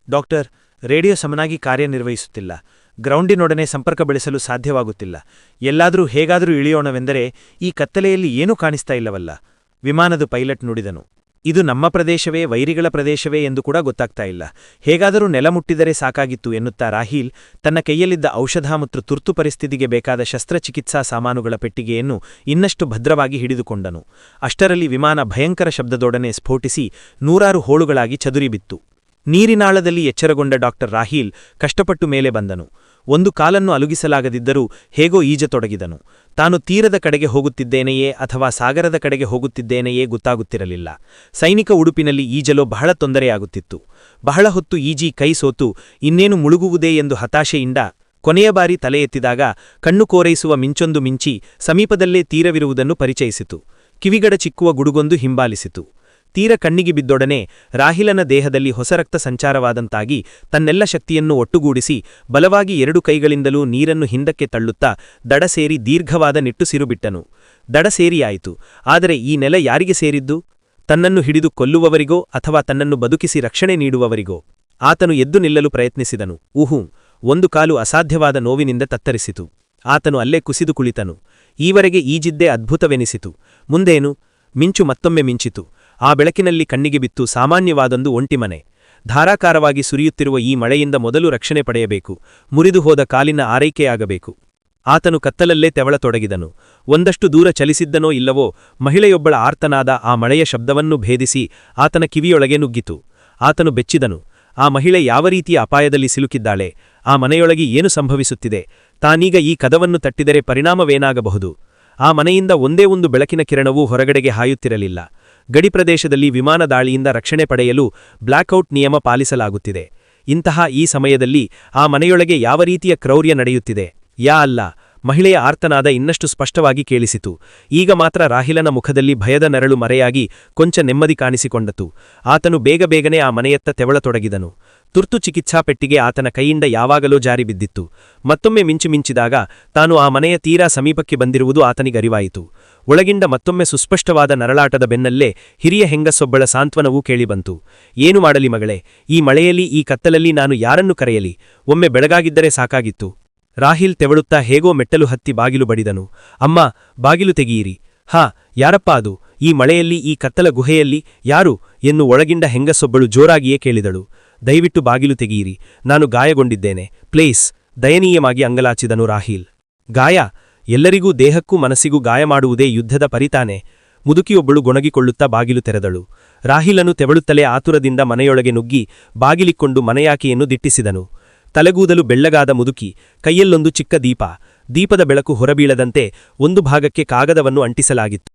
Doctor, radio ಸಮನಾಗಿ ಕಾರ್ಯನಿರ್ವಹಿಸುತ್ತಿಲ್ಲ. ಗ್ರೌಂಡಿನೊಡನೆ ಸಂಪರ್ಕ ಬೆಳೆಸಲು ಸಾಧ್ಯವಾಗುತ್ತಿಲ್ಲ. ಎಲ್ಲಾದರೂ ಹೇಗಾದರೂ ಇಳಿಯೋಣವೆಂದರೆ ಈ ಕತ್ತಲೆಯಲ್ಲಿ ಏನೂ ಕಾಣಿಸ್ತಾ ಇಲ್ಲವಲ್ಲ. ವಿಮಾನದ ಪೈಲಟ್ ನುಡಿದನು. ಇದು ನಮ್ಮ ಪ್ರದೇಶವೇ, ವೈರಿಗಳ ಪ್ರದೇಶವೇ ಎಂದು ಕೂಡ ಗೊತ್ತಾಗ್ತಾ ಇಲ್ಲ. ಹೇಗಾದರೂ ನೆಲ ಮುಟ್ಟಿದರೆ ಸಾಕಾಗಿತ್ತು ಎನ್ನುತ್ತಾ ರಾಹೀಲ್ ತನ್ನ ಕೈಯಲ್ಲಿದ್ದ ಔಷಧ ಮತ್ತು ತುರ್ತು ಪರಿಸ್ಥಿತಿಗೆ ಬೇಕಾದ ಶಸ್ತ್ರಚಿಕಿತ್ಸಾ ಸಾಮಾನುಗಳ ಪೆಟ್ಟಿಗೆಯನ್ನು ಇನ್ನಷ್ಟು ಭದ್ರವಾಗಿ ಹಿಡಿದುಕೊಂಡನು. ಅಷ್ಟರಲ್ಲಿ ವಿಮಾನ ಭಯಂಕರ ಶಬ್ದದೊಡನೆ ಸ್ಫೋಟಿಸಿ ನೂರಾರು ಹೋಳುಗಳಾಗಿ ಚದುರಿಬಿತ್ತು. ನೀರಿನಾಳದಲ್ಲಿ ಎಚ್ಚರಗೊಂಡ ಡಾಕ್ಟರ್ ರಾಹೀಲ್ ಕಷ್ಟಪಟ್ಟು ಮೇಲೆ ಬಂದನು. ಒಂದು ಕಾಲನ್ನು ಅಲುಗಿಸಲಾಗದಿದ್ದರೂ ಹೇಗೋ ಈಜತೊಡಗಿದನು. ತಾನು ತೀರದ ಕಡೆಗೆ ಹೋಗುತ್ತಿದ್ದೇನೆಯೇ ಅಥವಾ ಸಾಗರದ ಕಡೆಗೆ ಹೋಗುತ್ತಿದ್ದೇನೆಯೇ ಗೊತ್ತಾಗುತ್ತಿರಲಿಲ್ಲ. ಸೈನಿಕ ಉಡುಪಿನಲ್ಲಿ ಈಜಲು ಬಹಳ ತೊಂದರೆಯಾಗುತ್ತಿತ್ತು. ಬಹಳ ಹೊತ್ತು ಈಜಿ ಕೈ ಸೋತು ಇನ್ನೇನು ಮುಳುಗುವುದೇ ಎಂದು ಹತಾಶೆಯಿಂದ ಕೊನೆಯ ಬಾರಿ ತಲೆ ಎತ್ತಿದಾಗ ಕಣ್ಣು ಕೋರೈಸುವ ಮಿಂಚೊಂದು ಮಿಂಚಿ ಸಮೀಪದಲ್ಲೇ ತೀರವಿರುವುದನ್ನು ಪರಿಚಯಿಸಿತು. ಕಿವಿಗಡ ಚಿಕ್ಕುವ ಗುಡುಗೊಂದು ಹಿಂಬಾಲಿಸಿತು. ತೀರ ಕಣ್ಣಿಗೆ ಬಿದ್ದೊಡನೆ ರಾಹಿಲನ ದೇಹದಲ್ಲಿ ಹೊಸ ರಕ್ತ ಸಂಚಾರವಾದಂತಾಗಿ ತನ್ನೆಲ್ಲ ಶಕ್ತಿಯನ್ನು ಒಟ್ಟುಗೂಡಿಸಿ ಬಲವಾಗಿ 2 ಕೈಗಳಿಂದಲೂ ನೀರನ್ನು ಹಿಂದಕ್ಕೆ ತಳ್ಳುತ್ತಾ ದಡ ಸೇರಿ ದೀರ್ಘವಾದ ನಿಟ್ಟುಸಿರು ಬಿಟ್ಟನು. ದಡ ಸೇರಿಯಾಯಿತು. ಆದರೆ ಈ ನೆಲ ಯಾರಿಗೆ ಸೇರಿದ್ದು? ತನ್ನನ್ನು ಹಿಡಿದು ಕೊಲ್ಲುವವರಿಗೋ ಅಥವಾ ತನ್ನನ್ನು ಬದುಕಿಸಿ ರಕ್ಷಣೆ ನೀಡುವವರಿಗೋ? ಆತನು ಎದ್ದು ನಿಲ್ಲಲು ಪ್ರಯತ್ನಿಸಿದನು. ಊಹೂ, ಒಂದು ಕಾಲು ಅಸಾಧ್ಯವಾದ ನೋವಿನಿಂದ ತತ್ತರಿಸಿತು. ಆತನು ಅಲ್ಲೇ ಕುಸಿದು ಕುಳಿತನು. ಈವರೆಗೆ ಈಜಿದ್ದೇ ಅದ್ಭುತವೆನಿಸಿತು. ಮುಂದೇನು? ಮಿಂಚು ಮತ್ತೊಮ್ಮೆ ಮಿಂಚಿತು. ಆ ಬೆಳಕಿನಲ್ಲಿ ಕಣ್ಣಿಗೆ ಬಿತ್ತು ಸಾಮಾನ್ಯವಾದೊಂದು ಒಂಟಿಮನೆ. ಧಾರಾಕಾರವಾಗಿ ಸುರಿಯುತ್ತಿರುವ ಈ ಮಳೆಯಿಂದ ಮೊದಲು ರಕ್ಷಣೆ ಪಡೆಯಬೇಕು. ಮುರಿದು ಹೋದ ಕಾಲಿನ ಆರೈಕೆಯಾಗಬೇಕು. ಆತನು ಕತ್ತಲಲ್ಲೇ ತೆವಳತೊಡಗಿದನು. ಒಂದಷ್ಟು ದೂರ ಚಲಿಸಿದ್ದನೋ ಇಲ್ಲವೋ ಮಹಿಳೆಯೊಬ್ಬಳ ಆರ್ತನಾದ ಆ ಮಳೆಯ ಶಬ್ದವನ್ನು ಭೇದಿಸಿ ಆತನ ಕಿವಿಯೊಳಗೆ ನುಗ್ಗಿತು. ಆತನು ಬೆಚ್ಚಿದನು. ಆ ಮಹಿಳೆ ಯಾವ ರೀತಿಯ ಅಪಾಯದಲ್ಲಿ ಸಿಲುಕಿದ್ದಾಳೆ? ಆ ಮನೆಯೊಳಗೆ ಏನು ಸಂಭವಿಸುತ್ತಿದೆ? ತಾನೀಗ ಈ ಕದವನ್ನು ತಟ್ಟಿದರೆ ಪರಿಣಾಮವೇನಾಗಬಹುದು? ಆ ಮನೆಯಿಂದ ಒಂದೇ ಒಂದು ಬೆಳಕಿನ ಕಿರಣವೂ ಹೊರಗಡೆಗೆ ಹಾಯುತ್ತಿರಲಿಲ್ಲ. ಗಡಿಪ್ರದೇಶದಲ್ಲಿ ವಿಮಾನ ದಾಳಿಯಿಂದ ರಕ್ಷಣೆ ಪಡೆಯಲು ಬ್ಲ್ಯಾಕ್ಔಟ್ ನಿಯಮ ಪಾಲಿಸಲಾಗುತ್ತಿದೆ. ಇಂತಹ ಈ ಸಮಯದಲ್ಲಿ ಆ ಮನೆಯೊಳಗೆ ಯಾವ ರೀತಿಯ ಕ್ರೌರ್ಯ ನಡೆಯುತ್ತಿದೆ? ಯಾ ಅಲ್ಲ! ಮಹಿಳೆಯ ಆರ್ತನಾದ ಇನ್ನಷ್ಟು ಸ್ಪಷ್ಟವಾಗಿ ಕೇಳಿಸಿತು. ಈಗ ಮಾತ್ರ ರಾಹಿಲನ ಮುಖದಲ್ಲಿ ಭಯದ ನೆರಳು ಮರೆಯಾಗಿ ಕೊಂಚ ನೆಮ್ಮದಿ ಕಾಣಿಸಿಕೊಂಡತು. ಆತನು ಬೇಗಬೇಗನೆ ಆ ಮನೆಯತ್ತ ತೆವಳತೊಡಗಿದನು. ತುರ್ತು ಚಿಕಿತ್ಸಾ ಪೆಟ್ಟಿಗೆ ಆತನ ಕೈಯಿಂದ ಯಾವಾಗಲೋ ಜಾರಿ ಬಿದ್ದಿತ್ತು. ಮತ್ತೊಮ್ಮೆ ಮಿಂಚಿದಾಗ ತಾನು ಆ ಮನೆಯ ತೀರಾ ಸಮೀಪಕ್ಕೆ ಬಂದಿರುವುದು ಆತನಿಗರಿವಾಯಿತು. ಒಳಗಿಂದ ಮತ್ತೊಮ್ಮೆ ಸುಸ್ಪಷ್ಟವಾದ ನರಳಾಟದ ಬೆನ್ನಲ್ಲೇ ಹಿರಿಯ ಹೆಂಗಸೊಬ್ಬಳ ಸಾಂತ್ವನವೂ ಕೇಳಿಬಂತು. ಏನು ಮಾಡಲಿ ಮಗಳೇ? ಈ ಮಳೆಯಲ್ಲಿ, ಈ ಕತ್ತಲಲ್ಲಿ ನಾನು ಯಾರನ್ನು ಕರೆಯಲಿ? ಒಮ್ಮೆ ಬೆಳಗಾಗಿದ್ದರೆ ಸಾಕಾಗಿತ್ತು. ರಾಹಿಲ್ ತೆವಳುತ್ತಾ ಹೇಗೋ ಮೆಟ್ಟಲು ಹತ್ತಿ ಬಾಗಿಲು ಬಡಿದನು. ಅಮ್ಮ, ಬಾಗಿಲು ತೆಗೆಯಿರಿ. ಹಾ, ಯಾರಪ್ಪ ಅದು? ಈ ಮಳೆಯಲ್ಲಿ, ಈ ಕತ್ತಲ ಗುಹೆಯಲ್ಲಿ ಯಾರು? ಎನ್ನು ಒಳಗಿಂದ ಹೆಂಗಸೊಬ್ಬಳು ಜೋರಾಗಿಯೇ ಕೇಳಿದಳು. ದಯವಿಟ್ಟು ಬಾಗಿಲು ತೆಗೆಯಿರಿ, ನಾನು ಗಾಯಗೊಂಡಿದ್ದೇನೆ ಪ್ಲೇಸ್, ದಯನೀಯವಾಗಿ ಅಂಗಲಾಚಿದನು ರಾಹಿಲ್. ಗಾಯ? ಎಲ್ಲರಿಗೂ ದೇಹಕ್ಕೂ ಮನಸ್ಸಿಗೂ ಗಾಯ ಮಾಡುವುದೇ ಯುದ್ಧದ ಪರಿತಾನೆ. ಮುದುಕಿಯೊಬ್ಬಳು ಗೊಣಗಿಕೊಳ್ಳುತ್ತಾ ಬಾಗಿಲು ತೆರೆದಳು. ರಾಹಿಲನು ತೆವಳುತ್ತಲೇ ಆತುರದಿಂದ ಮನೆಯೊಳಗೆ ನುಗ್ಗಿ ಬಾಗಿಲಿಕ್ಕೊಂಡು ಮನೆಯಾಕೆಯನ್ನು ದಿಟ್ಟಿಸಿದನು. ತಲೆಗೂದಲು ಬೆಳ್ಳಗಾದ ಮುದುಕಿ, ಕೈಯಲ್ಲೊಂದು ಚಿಕ್ಕ ದೀಪ. ದೀಪದ ಬೆಳಕು ಹೊರಬೀಳದಂತೆ ಒಂದು ಭಾಗಕ್ಕೆ ಕಾಗದವನ್ನು ಅಂಟಿಸಲಾಗಿತ್ತು.